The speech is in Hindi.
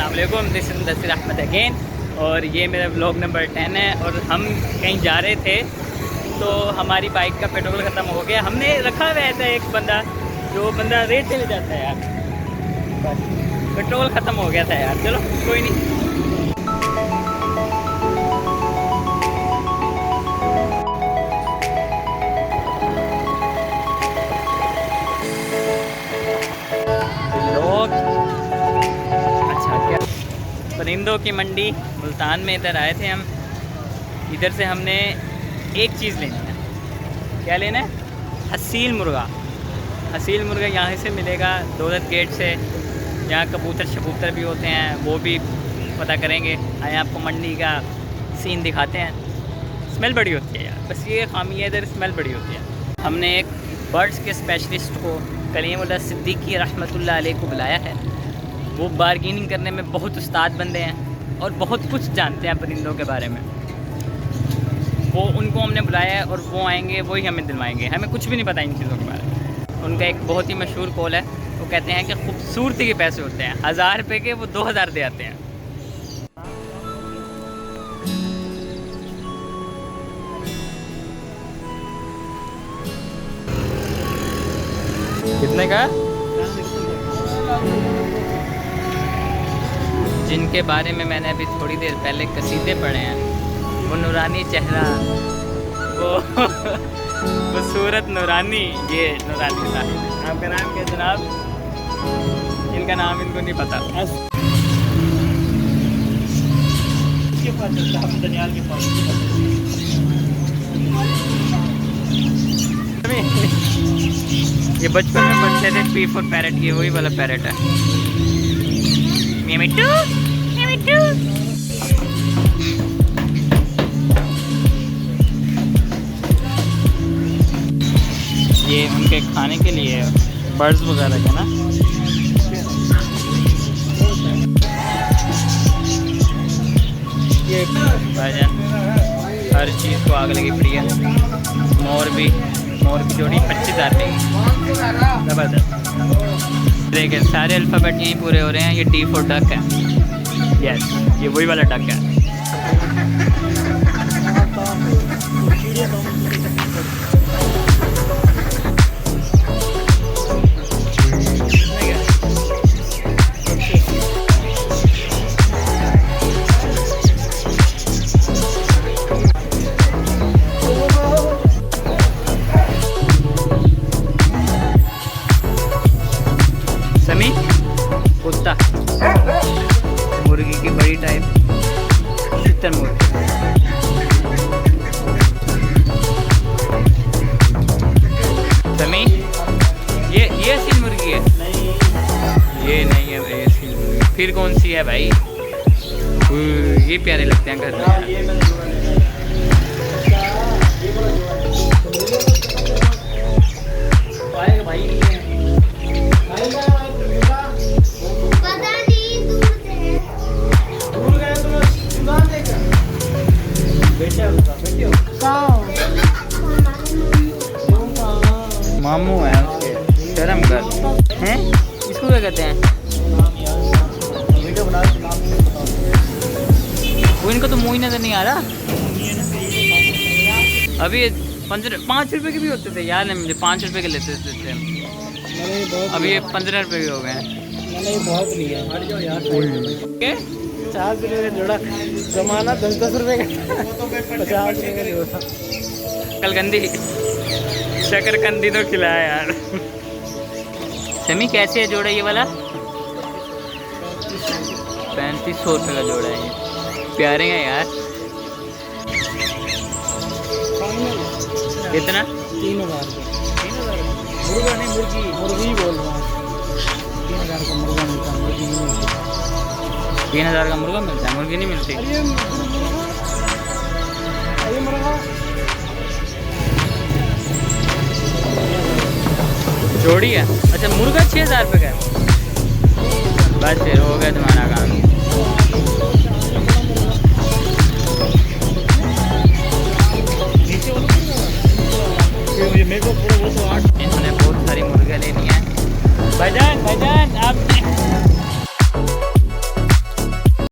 अस्सलाम वालेकुम, this is Mudassir Ahmad again. और ये मेरा व्लॉग नंबर 10 है। और हम कहीं जा रहे थे तो हमारी बाइक का पेट्रोल ख़त्म हो गया। हमने रखा हुआ था एक बंदा, जो बंदा रेट चले जाता है यार, बस पेट्रोल ख़त्म हो गया था यार। चलो कोई नहीं। परिंदों की मंडी मुल्तान में इधर आए थे हम। इधर से हमने एक चीज़ लेनी है। क्या लेना है? हसील मुर्गा। हसील मुर्गा यहाँ से मिलेगा दौलत गेट से। यहाँ कबूतर शबूतर भी होते हैं, वो भी पता करेंगे। आए आपको मंडी का सीन दिखाते हैं। स्मेल बड़ी होती है यार, बस ये खामी है, इधर स्मेल बड़ी होती है। हमने एक बर्ड्स के स्पेशलिस्ट को कलीमुल्लाह सिद्दीकी रहमतुल्लाह अलैह को बुलाया है। वो बार्गेनिंग करने में बहुत उस्ताद बंदे हैं और बहुत कुछ जानते हैं परिंदों के बारे में। वो उनको हमने बुलाया है और वो आएंगे, वही हमें दिलवाएंगे। हमें कुछ भी नहीं पता इन चीज़ों के बारे में। उनका एक बहुत ही मशहूर कॉल है। वो कहते हैं कि खूबसूरती के पैसे होते हैं, 1000 रुपये के वो 2000 दे आते हैं। कितने का? जिनके बारे में मैंने अभी थोड़ी देर पहले कसीदे पढ़े हैं, वो नूरानी चेहरा, वो सूरत नूरानी, ये नूरानी था। आपका नाम क्या जनाब? इनका नाम इनको नहीं पता। ये बचपन में पढ़ते थे पी फॉर पैरेट, ये वही वाला पैरेट है। मिट्टू मिट्टू। ये उनके खाने के लिए बर्ड्स वगैरह के ना। ये भाईजान हर चीज़ को आग लगी पड़ी है। मोर की जोड़ी 25,000 की ज़बरदस्त। देखिए सारे अल्फ़ाबेट यहीं पूरे हो रहे हैं। ये डी फॉर डक है। यस, ये वही वाला डक है। समी कुत्ता, मुर्गी की बड़ी टाइप चित्तन मुर्गी। समी ये असील मुर्गी है? ये नहीं है असील मुर्गी। फिर कौन सी है भाई? ये प्यारे लगते हैं घर में। मामू है उसके, शर्म कर हैं। इसको क्या कहते हैं? वो इनको तो मुँह ही नजर नहीं आ रहा। अभी 5 रुपए के भी होते थे यार, मुझे 5 रुपए के लेते थे। अभी ये 15 रुपए के हो गए हैं। बहुत लिया 50 रुपये का जोड़ा। जमाना 10-10 रुपये का, 50 रुपये का जोड़ा। कलकंदी शकरकंदी तो खिलाया यार। समी कैसे है जोड़ा ये वाला? 3500 रुपये का जोड़ा है ये। प्यारे हैं यार। कितना? 3000 मुर्गा नहीं, मुर्गी बोल रहा हूँ। 3000 का मुर्गा मिलता है, मुर्गी नहीं मिलती। 3000 का मुर्गा मिलता है, मुर्गी नहीं मिलती। जोड़ी है? अच्छा, मुर्गा 6000 रुपये का है। बस फिर हो गया तुम्हारा काम। इन्होंने बहुत सारी मुर्गियाँ लेनी है। भाईजान आप